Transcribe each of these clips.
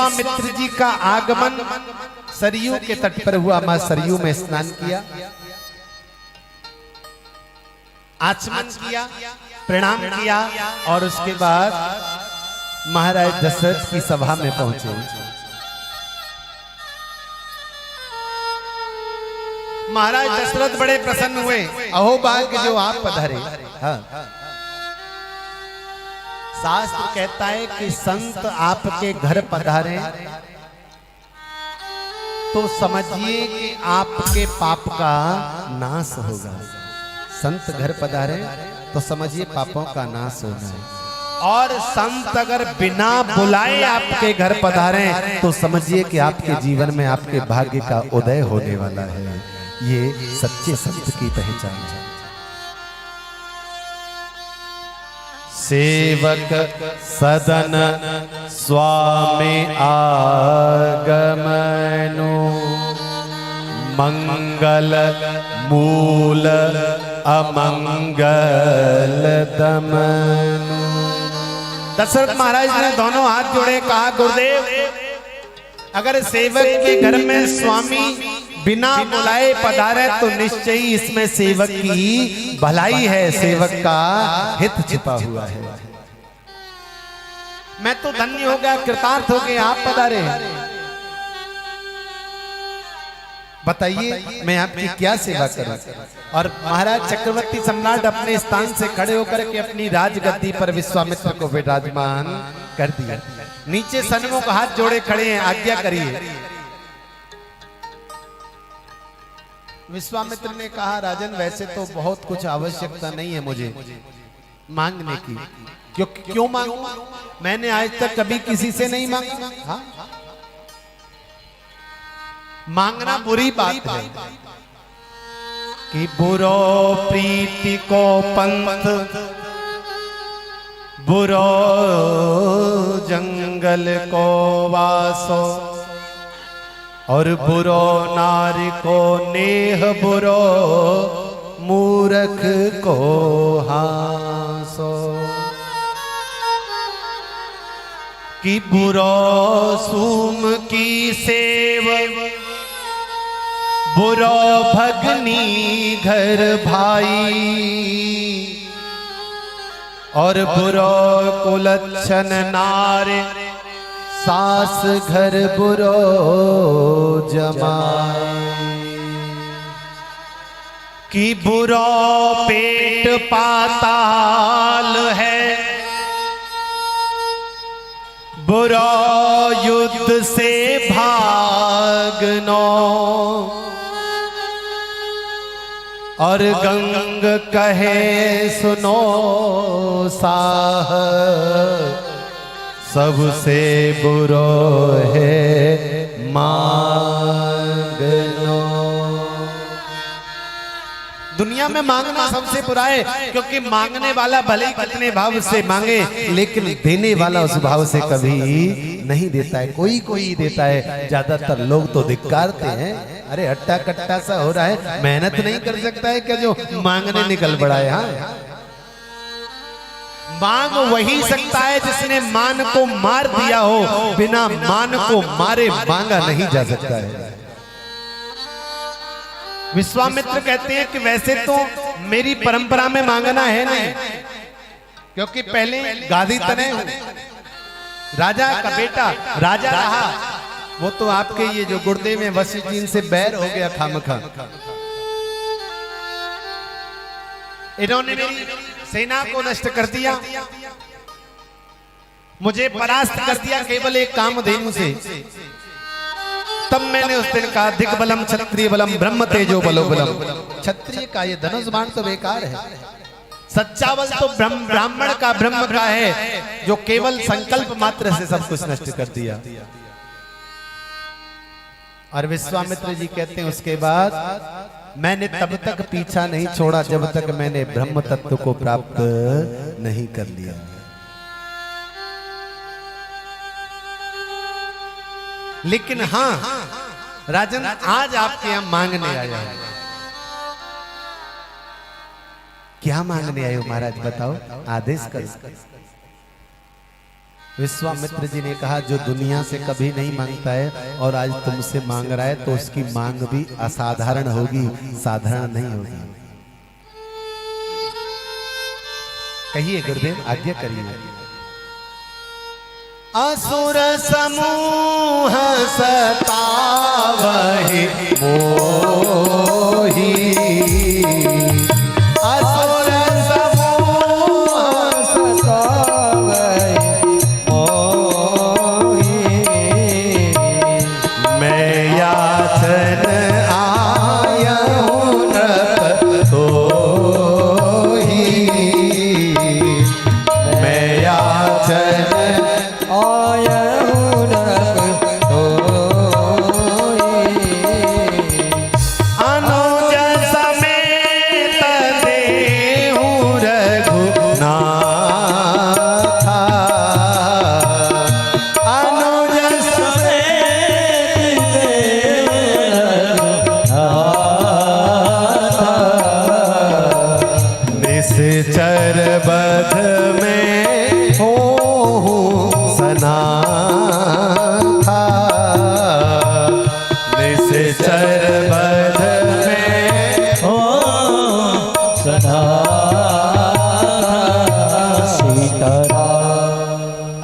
विश्वामित्र जी का आगमन सरयू के तट पर हुआ। मां सरयू में स्नान किया, आचमन किया, प्रणाम किया और उसके बाद महाराज दशरथ की सभा में पहुंचे। महाराज दशरथ बड़े प्रसन्न हुए। अहो भाग्य जो आप पधारे। हाँ। शास्त्र कहता है कि संत आपके घर पधारे तो समझिए कि आपके पाप का नाश होगा। संत घर पधारे तो समझिए पापों का नाश होना है। और संत अगर बिना बुलाए आपके घर पधारे तो समझिए कि आपके जीवन में आपके भाग्य का उदय होने वाला है। ये सच्चे संत की पहचान है। सेवक सदन स्वामी आगमनु मंगल मूल अमंगल दमनु। दशरथ महाराज ने दोनों हाथ जोड़े, कहा गुरुदेव अगर सेवक के घर में स्वामी बिना बुलाए पधारे तो निश्चय ही इसमें सेवक की भलाई है, सेवक का हित छिपा हुआ है। मैं तो धन्य हो गया, कृतार्थ हो गया, आप पधारे। बताइए मैं आपकी क्या सेवा करूं। और महाराज चक्रवर्ती सम्राट अपने स्थान से खड़े होकर के अपनी राजगद्दी पर विश्वामित्र को विराजमान कर दिया। नीचे सन्मुख हाथ जोड़े खड़े हैं, आज्ञा करिए। विश्वामित्र ने कहा राजन वैसे तो बहुत कुछ आवश्यकता नहीं है मुझे मांगने की। क्यों मांगू? मैंने आज तक कभी किसी से नहीं मांगा। हाँ? मांगना बुरी बात है कि बुरो प्रीति को पंथ बुरो जंगल को वासो और बुरो नारी को नेह बुरो मूर्ख को हासो कि बुरो सूम की सेव बुरो भगनी घर भाई और बुरो कुलच्छन नारे सास घर बुरो जमाई कि बुरो पेट पाताल है बुरो युद्ध से भागनो और गंग कहे सुनो साह सबसे बुरो है मांगनो। दुनिया में मांगना सबसे बुरा है क्योंकि मांगने वाला भले ही कितने भाव से मांगे लेकिन देने वाला उस भाव से कभी नहीं देता है। कोई कोई देता है, ज्यादातर लोग तो धिक्कारते हैं। अरे हट्टा कट्टा सा हो रहा है, मेहनत नहीं कर सकता है क्या जो मांगने निकल पड़ा है। हाँ मांग वही सकता है जिसने मान को मार दिया हो, बिना मान को मारे मांगा नहीं जा सकता है। विश्वामित्र कहते हैं कि वैसे तो मेरी परंपरा में मांगना है नहीं, क्योंकि पहले गादी तने राजा का बेटा राजा रहा, वो तो आपके ये जो गुर्दे में वशिष्ठ जी से बैर हो गया खामखा। इन्होंने मेरी सेना को नष्ट कर दिया, मुझे परास्त कर दिया केवल एक कामधेनु से। तब मैंने उस दिन कहा दिग्बलम क्षत्रिय बलम ब्रह्म तेजो बलो बलम। क्षत्रिय का ये धनुष बाण तो बेकार है, सच्चा बल तो ब्राह्मण का ब्रह्म का है जो केवल संकल्प मात्र से सब कुछ नष्ट कर दिया। और विश्वामित्र जी कहते हैं उसके बाद मैंने तब तक पीछा नहीं छोड़ा जब तक मैंने ब्रह्म तत्व को प्राप्त नहीं कर लिया। लेकिन हाँ राजन आज आपके यहां मांगने आया है। क्या मांगने आए हो महाराज बताओ, आदेश करो। विश्वामित्र जी ने कहा जो दुनिया से कभी नहीं मांगता है और आज तुमसे मांग रहा है तो उसकी मांग भी असाधारण होगी, साधारण नहीं होगी। कहिए गुरुदेव, आज्ञा करिए। असुर समूह सतावहि मोहि, असुर समूह सतावहि मोहि, मैं याचन आयहूँ नृप तोहि, मैं याचन अनुज समेत देहूँ रघुनाथ, अनुज समेत रघुनाथ, निश्चर बध में हो सनाथा, निश्चर बध में हो सनाथा,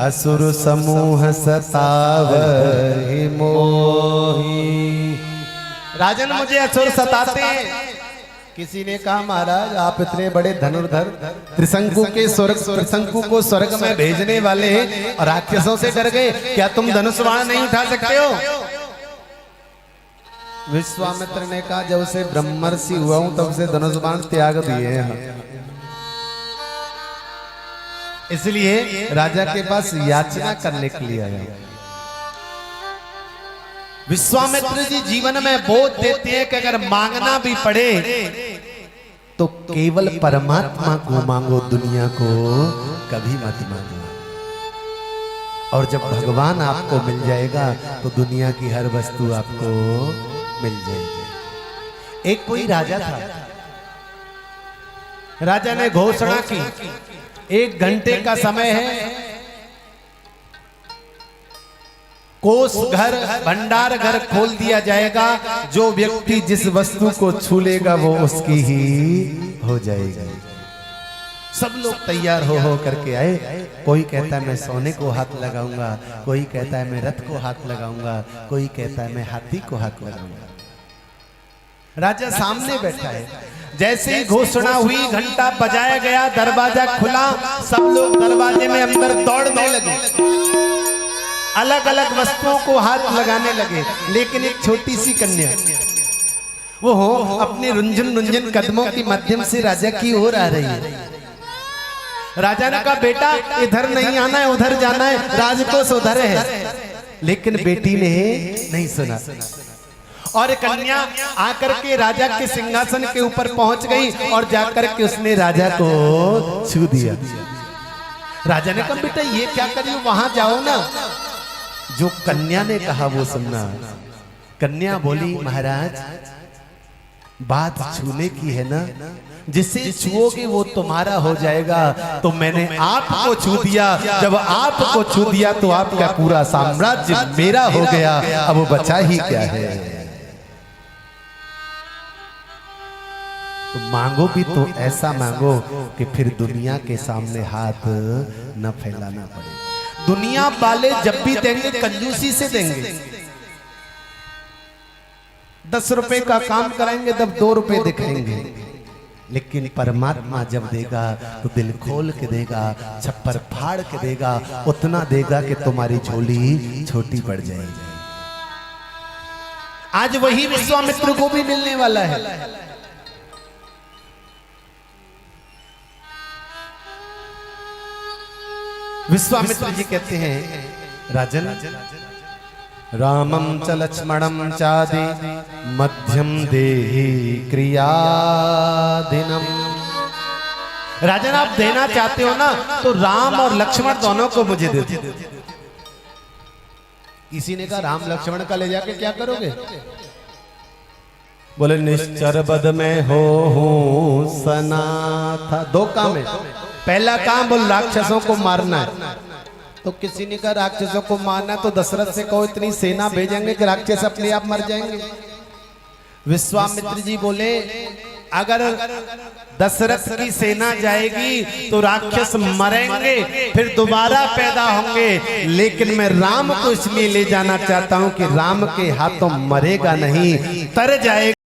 असुर समूह सतावहि मोहि। राजन मुझे असुर सताते हैं। किसी ने कहा महाराज आप इतने बड़े धनुर्धर, त्रिशंकु को स्वर्ग में भेजने वाले हैं और राक्षसों से डर गए, क्या तुम धनुष बाण नहीं उठा सकते हो? विश्वामित्र ने कहा जब से ब्रह्मर्षि हुआ हूं तब से धनुष बाण त्याग दिए हैं। इसलिए राजा के पास याचना करने के लिए आया। विश्वामित्र जी जीवन में बोध देते हैं कि अगर मांगना भी पड़े तो केवल परमात्मा को मांगो, दुनिया को कभी मत मांगो। और जब भगवान आपको मिल जाएगा तो दुनिया की हर वस्तु आपको मिल जाएगी। एक कोई राजा था, राजा ने घोषणा की 1 घंटे का समय है, कोष घर भंडार घर खोल दिया जाएगा, जो व्यक्ति जिस वस्तु को छू लेगा वो उसकी ही हो जाएगी। सब लोग तैयार हो करके आए। कोई कहता है मैं सोने को हाथ लगाऊंगा, कोई कहता है मैं रथ को हाथ लगाऊंगा, कोई कहता है मैं हाथी को हाथ लगाऊंगा। राजा सामने बैठा है। जैसे ही घोषणा हुई, घंटा बजाया गया, दरवाजा खुला, सब लोग दरवाजे में अंदर दौड़ने लगे, अलग अलग वस्तुओं को हाथ लगाने लगे। लेकिन एक छोटी सी कन्या वो अपने रुंझुन रुंझुन कदमों के माध्यम से राजा की ओर आ रही है। राजा ने कहा बेटा इधर नहीं आना है, उधर जाना है, राजकोष उधर है। लेकिन बेटी ने नहीं सुना और कन्या आकर के राजा के सिंहासन के ऊपर पहुंच गई और जाकर के उसने राजा को छू दिया। राजा ने कहा बेटा ये क्या करी, वहां जाओ ना। जो कन्या ने कहा वो सुनना। कन्या बोली महाराज बात छूने की है ना, जिसे छुओगे वो तुम्हारा हो जाएगा। तो मैंने आपको छू दिया, जब आपको छू दिया तो आपका पूरा साम्राज्य मेरा हो गया, अब वो बचा ही क्या है। तो मांगो भी तो ऐसा मांगो कि फिर दुनिया के सामने हाथ न फैलाना पड़े। दुनिया वाले जब भी देंगे कंजूसी से देंगे। 10 रुपए का काम कराएंगे तब 2 रुपए दिखाएंगे, लेकिन परमात्मा जब देगा तो दिल खोल के देगा, छप्पर फाड़ के देगा, उतना देगा कि तुम्हारी झोली छोटी पड़ जाएगी। आज वही विश्वामित्र को भी मिलने वाला है। विश्वामित्र जी कहते हैं राजन रामम च लक्ष्मणम चादि मध्यम देहि क्रियादिनम। राजन आप देना चाहते हो ना तो राम और लक्ष्मण दोनों को मुझे दे दो। किसी ने कहा राम लक्ष्मण का ले जाके क्या करोगे? बोले निश्चर बद में हो सना था। 2 काम है। पहला काम बोल राक्षसों को मारना है, तो किसी ने कहा राक्षसों को मारना तो दशरथ से कहो इतनी सेना भेजेंगे कि राक्षस अपने आप मर जाएंगे। विश्वामित्र जी बोले अगर दशरथ की सेना जाएगी तो राक्षस मरेंगे फिर दोबारा पैदा होंगे, लेकिन मैं राम को इसलिए ले जाना चाहता हूं कि राम के हाथों मरेगा नहीं, तर जाएगा।